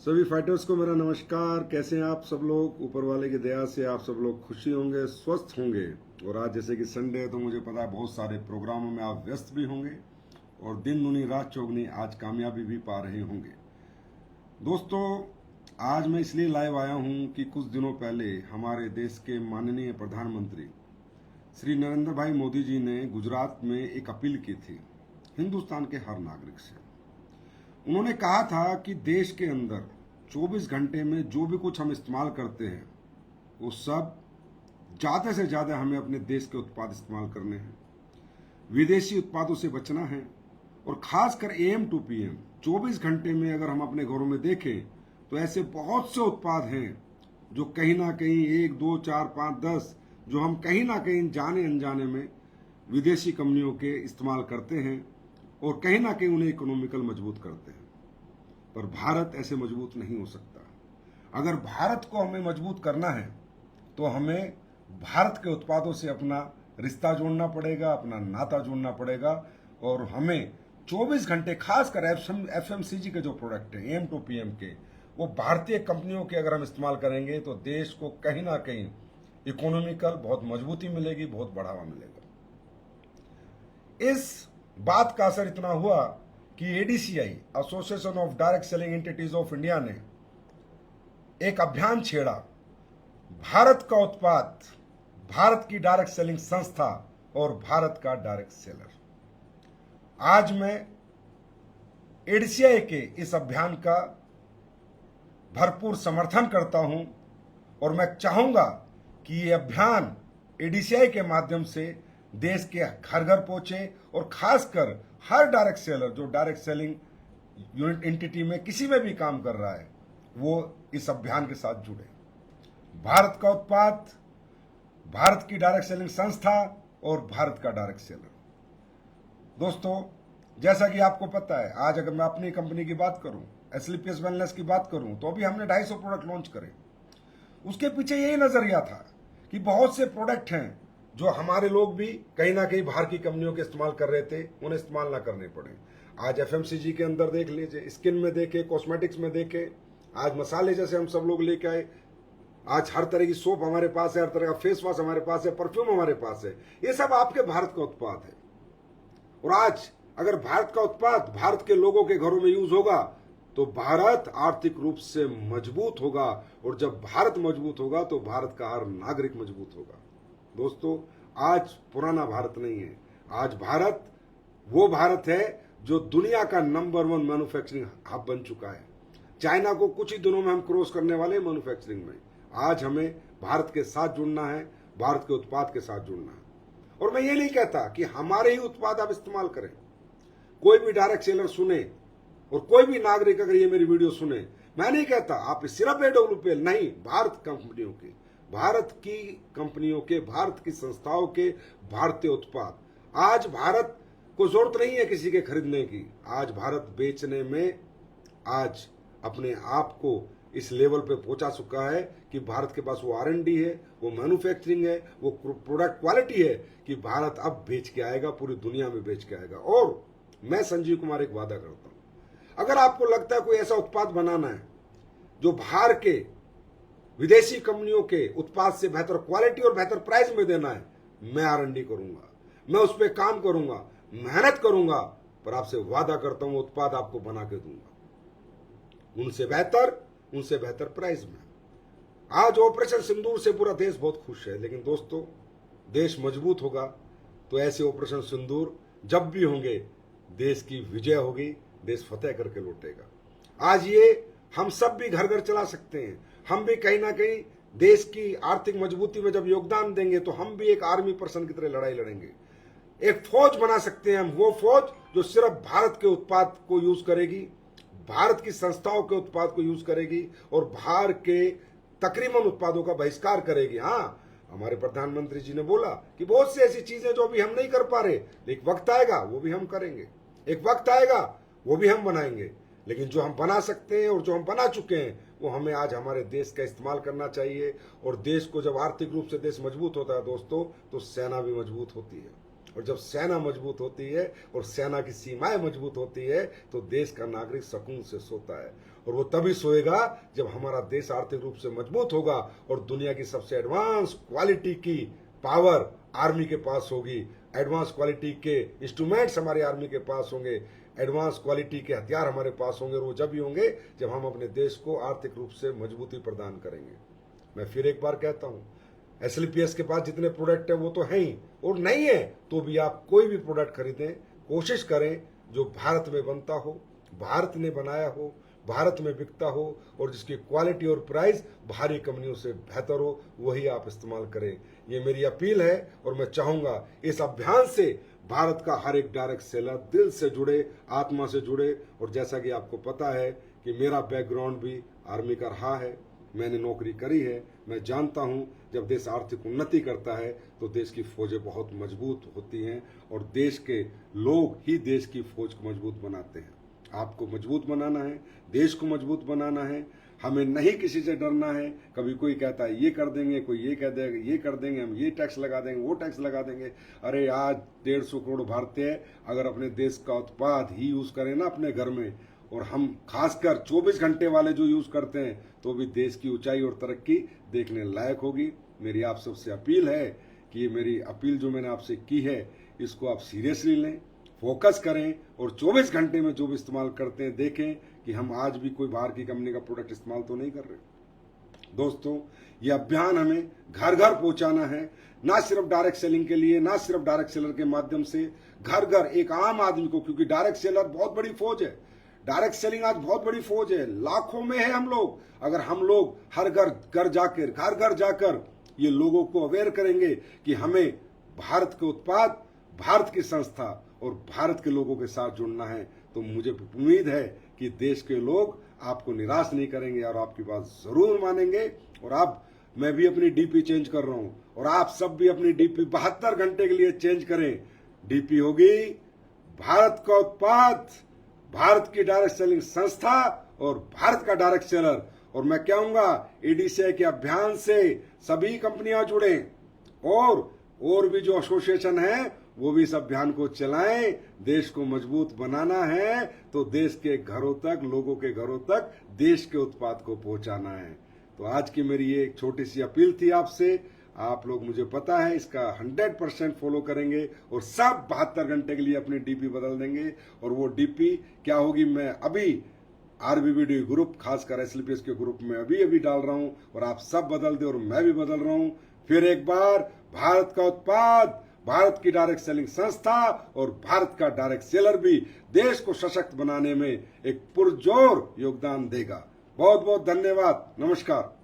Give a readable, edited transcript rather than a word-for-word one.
सभी फाइटर्स को मेरा नमस्कार। कैसे हैं आप सब लोग? ऊपर वाले की दया से आप सब लोग खुशी होंगे, स्वस्थ होंगे। और आज जैसे कि संडे है तो मुझे पता है बहुत सारे प्रोग्रामों में आप व्यस्त भी होंगे और दिन दुनी रात चौगनी आज कामयाबी भी पा रहे होंगे। दोस्तों, आज मैं इसलिए लाइव आया हूं कि कुछ दिनों पहले हमारे देश के माननीय प्रधानमंत्री श्री नरेंद्र भाई मोदी जी ने गुजरात में एक अपील की थी हिंदुस्तान के हर नागरिक से। उन्होंने कहा था कि देश के अंदर 24 घंटे में जो भी कुछ हम इस्तेमाल करते हैं वो सब ज़्यादा से ज़्यादा हमें अपने देश के उत्पाद इस्तेमाल करने हैं, विदेशी उत्पादों से बचना है। और खासकर AM to PM 24 घंटे में अगर हम अपने घरों में देखें तो ऐसे बहुत से उत्पाद हैं जो कहीं ना कहीं 1, 2, 4, 5, 10 जो हम कहीं ना कहीं जाने अनजाने में विदेशी कंपनियों के इस्तेमाल करते हैं और कहीं ना कहीं उन्हें इकोनॉमिकल मजबूत करते हैं। पर भारत ऐसे मजबूत नहीं हो सकता। अगर भारत को हमें मजबूत करना है तो हमें भारत के उत्पादों से अपना रिश्ता जोड़ना पड़ेगा, अपना नाता जोड़ना पड़ेगा। और हमें 24 घंटे खासकर FMCG के जो प्रोडक्ट हैं AM to PM के, वो भारतीय कंपनियों के अगर हम इस्तेमाल करेंगे तो देश को कहीं ना कहीं इकोनॉमिकल बहुत मजबूती मिलेगी, बहुत बढ़ावा मिलेगा। इस बात का असर इतना हुआ कि ADCI association of direct selling entities of India ने एक अभियान छेड़ा, भारत का उत्पाद, भारत की डायरेक्ट सेलिंग संस्था और भारत का डायरेक्ट सेलर। आज मैं ADCI के इस अभियान का भरपूर समर्थन करता हूं और मैं चाहूंगा कि ये अभियान ADCI के माध्यम से देश के घर घर पहुंचे और खासकर हर डायरेक्ट सेलर जो डायरेक्ट सेलिंग यूनिट एंटिटी में किसी में भी काम कर रहा है वो इस अभियान के साथ जुड़े। भारत का उत्पाद, भारत की डायरेक्ट सेलिंग संस्था और भारत का डायरेक्ट सेलर। दोस्तों, जैसा कि आपको पता है, आज अगर मैं अपनी कंपनी की बात करूं, SLPS वेलनेस की बात करूं, तो अभी हमने 250 प्रोडक्ट लॉन्च करे। उसके पीछे यही नजरिया था कि बहुत से प्रोडक्ट हैं जो हमारे लोग भी कहीं ना कहीं बाहर की कंपनियों के इस्तेमाल कर रहे थे, उन्हें इस्तेमाल ना करने पड़े। आज FMCG के अंदर देख लीजिए, स्किन में देखे, कॉस्मेटिक्स में देखे, आज मसाले जैसे हम सब लोग लेके आए, आज हर तरह की सोप हमारे पास है, हर तरह का फेस वॉश हमारे पास है, परफ्यूम हमारे पास है। ये सब आपके भारत का उत्पाद है। और आज अगर भारत का उत्पाद भारत के लोगों के घरों में यूज होगा तो भारत आर्थिक रूप से मजबूत होगा। और जब भारत मजबूत होगा तो भारत का हर नागरिक मजबूत होगा। दोस्तों, आज पुराना भारत नहीं है। आज भारत वो भारत है जो दुनिया का नंबर 1 मैन्युफैक्चरिंग हब बन चुका है। चाइना को कुछ ही दिनों में हम क्रॉस करने वाले हैं मैन्युफैक्चरिंग में। आज हमें भारत के साथ जुड़ना है, भारत के उत्पाद के साथ जुड़ना है। और मैं ये नहीं कहता कि हमारे ही उत्पाद आप इस्तेमाल करें। कोई भी डायरेक्ट सेलर सुने और कोई भी नागरिक अगर ये मेरी वीडियो सुने, मैं नहीं कहता आप सिर्फ AWPL नहीं, भारत कंपनियों के, भारत की कंपनियों के, भारत की संस्थाओं के भारतीय उत्पाद। आज भारत को जरूरत नहीं है किसी के खरीदने की। आज भारत बेचने में आज अपने आप को इस लेवल पे पहुंचा चुका है कि भारत के पास वो R&D है, वो मैन्युफैक्चरिंग है, वो प्रोडक्ट क्वालिटी है कि भारत अब बेच के आएगा, पूरी दुनिया में बेच के आएगा। और मैं संजीव कुमार एक वादा करता हूं, अगर आपको लगता है कोई ऐसा उत्पाद बनाना है जो बाहर के विदेशी कंपनियों के उत्पाद से बेहतर क्वालिटी और बेहतर प्राइस में देना है, मैं R&D करूंगा, मैं उस पर काम करूंगा, मेहनत करूंगा, पर आपसे वादा करता हूं उत्पाद आपको बना के दूंगा उनसे बेहतर प्राइस में। आज ऑपरेशन सिंदूर से पूरा देश बहुत खुश है, लेकिन दोस्तों, देश मजबूत होगा तो ऐसे ऑपरेशन सिंदूर जब भी होंगे देश की विजय होगी, देश फतेह करके लौटेगा। आज ये हम सब भी घर घर चला सकते हैं। हम भी कहीं ना कहीं देश की आर्थिक मजबूती में जब योगदान देंगे तो हम भी एक आर्मी पर्सन की तरह लड़ाई लड़ेंगे। एक फौज बना सकते हैं हम, वो फौज जो सिर्फ भारत के उत्पाद को यूज करेगी, भारत की संस्थाओं के उत्पाद को यूज करेगी और बाहर के तकरीबन उत्पादों का बहिष्कार करेगी। हाँ, हमारे प्रधानमंत्री जी ने बोला कि बहुत सी ऐसी चीजें जो अभी हम नहीं कर पा रहे, एक वक्त आएगा वो भी हम करेंगे, एक वक्त आएगा वो भी हम बनाएंगे। लेकिन जो हम बना सकते हैं और जो हम बना चुके हैं वो हमें आज हमारे देश का इस्तेमाल करना चाहिए। और देश को जब आर्थिक रूप से देश मजबूत होता है दोस्तों, तो सेना भी मजबूत होती है। और जब सेना मजबूत होती है और सेना की सीमाएं मजबूत होती है तो देश का नागरिक सुकून से सोता है। और वो तभी सोएगा जब हमारा देश आर्थिक रूप से मजबूत होगा और दुनिया की सबसे एडवांस क्वालिटी की पावर आर्मी के पास होगी, एडवांस क्वालिटी के इंस्ट्रूमेंट्स हमारी आर्मी के पास होंगे, एडवांस क्वालिटी के हथियार हमारे पास होंगे। और वो जब भी होंगे जब हम अपने देश को आर्थिक रूप से मजबूती प्रदान करेंगे। मैं फिर एक बार कहता हूं, SLPS के पास जितने प्रोडक्ट है वो तो है ही, और नहीं है तो भी आप कोई भी प्रोडक्ट खरीदें, कोशिश करें जो भारत में बनता हो, भारत ने बनाया हो, भारत में बिकता हो और जिसकी क्वालिटी और प्राइस बाहरी कंपनियों से बेहतर हो, वही आप इस्तेमाल करें। ये मेरी अपील है और मैं चाहूंगा इस अभियान से भारत का हर एक डायरेक्ट सेलर दिल से जुड़े, आत्मा से जुड़े। और जैसा कि आपको पता है कि मेरा बैकग्राउंड भी आर्मी का रहा है, मैंने नौकरी करी है, मैं जानता हूं जब देश आर्थिक उन्नति करता है तो देश की फौजें बहुत मजबूत होती हैं और देश के लोग ही देश की फौज को मजबूत बनाते हैं। आपको मजबूत बनाना है, देश को मजबूत बनाना है, हमें नहीं किसी से डरना है। कभी कोई कहता है ये कर देंगे, कोई ये कह देगा ये कर देंगे, हम ये टैक्स लगा देंगे, वो टैक्स लगा देंगे। अरे आज 150 करोड़ भारतीय अगर अपने देश का उत्पाद ही यूज करें ना अपने घर में, और हम खासकर 24 घंटे वाले जो यूज करते हैं, तो भी देश की ऊंचाई और तरक्की देखने लायक होगी। मेरी आप सबसे अपील है कि ये मेरी अपील जो मैंने आपसे की है इसको आप सीरियसली लें, फोकस करें और 24 घंटे में जो भी इस्तेमाल करते हैं देखें कि हम आज भी कोई बाहर की कंपनी का प्रोडक्ट इस्तेमाल तो नहीं कर रहे। दोस्तों, ये अभियान हमें घर घर पहुंचाना है, ना सिर्फ डायरेक्ट सेलिंग के लिए, ना सिर्फ डायरेक्ट सेलर के माध्यम से, घर घर एक आम आदमी को, क्योंकि डायरेक्ट सेलर बहुत बड़ी फौज है, डायरेक्ट सेलिंग आज बहुत बड़ी फौज है, लाखों में है हम लोग। अगर हम लोग हर घर जाकर ये लोगों को अवेयर करेंगे कि हमें भारत के उत्पाद, भारत की संस्था और भारत के लोगों के साथ जुड़ना है, तो मुझे उम्मीद है कि देश के लोग आपको निराश नहीं करेंगे और आपकी बात जरूर मानेंगे। और अब मैं भी अपनी डीपी चेंज कर रहा हूं और आप सब भी अपनी डीपी 72 घंटे के लिए चेंज करें। डीपी होगी भारत का उत्पाद, भारत की डायरेक्ट सेलिंग संस्था और भारत का डायरेक्ट सेलर। और मैं कहूंगा एडीसीआई के अभियान से सभी कंपनियां जुड़े और भी जो एसोसिएशन है वो भी इस अभियान को चलाएं। देश को मजबूत बनाना है तो देश के घरों तक, लोगों के घरों तक देश के उत्पाद को पहुंचाना है। तो आज की मेरी ये एक छोटी सी अपील थी आपसे। आप लोग, मुझे पता है, इसका 100% फॉलो करेंगे और सब 72 घंटे के लिए अपनी डीपी बदल देंगे। और वो डीपी क्या होगी, मैं अभी आरबीबीडी ग्रुप, खासकर SLPS के ग्रुप में अभी डाल रहा हूं और आप सब बदल दे और मैं भी बदल रहा हूं। फिर एक बार, भारत का उत्पाद, भारत की डायरेक्ट सेलिंग संस्था और भारत का डायरेक्ट सेलर भी देश को सशक्त बनाने में एक पुरजोर योगदान देगा। बहुत बहुत धन्यवाद। नमस्कार।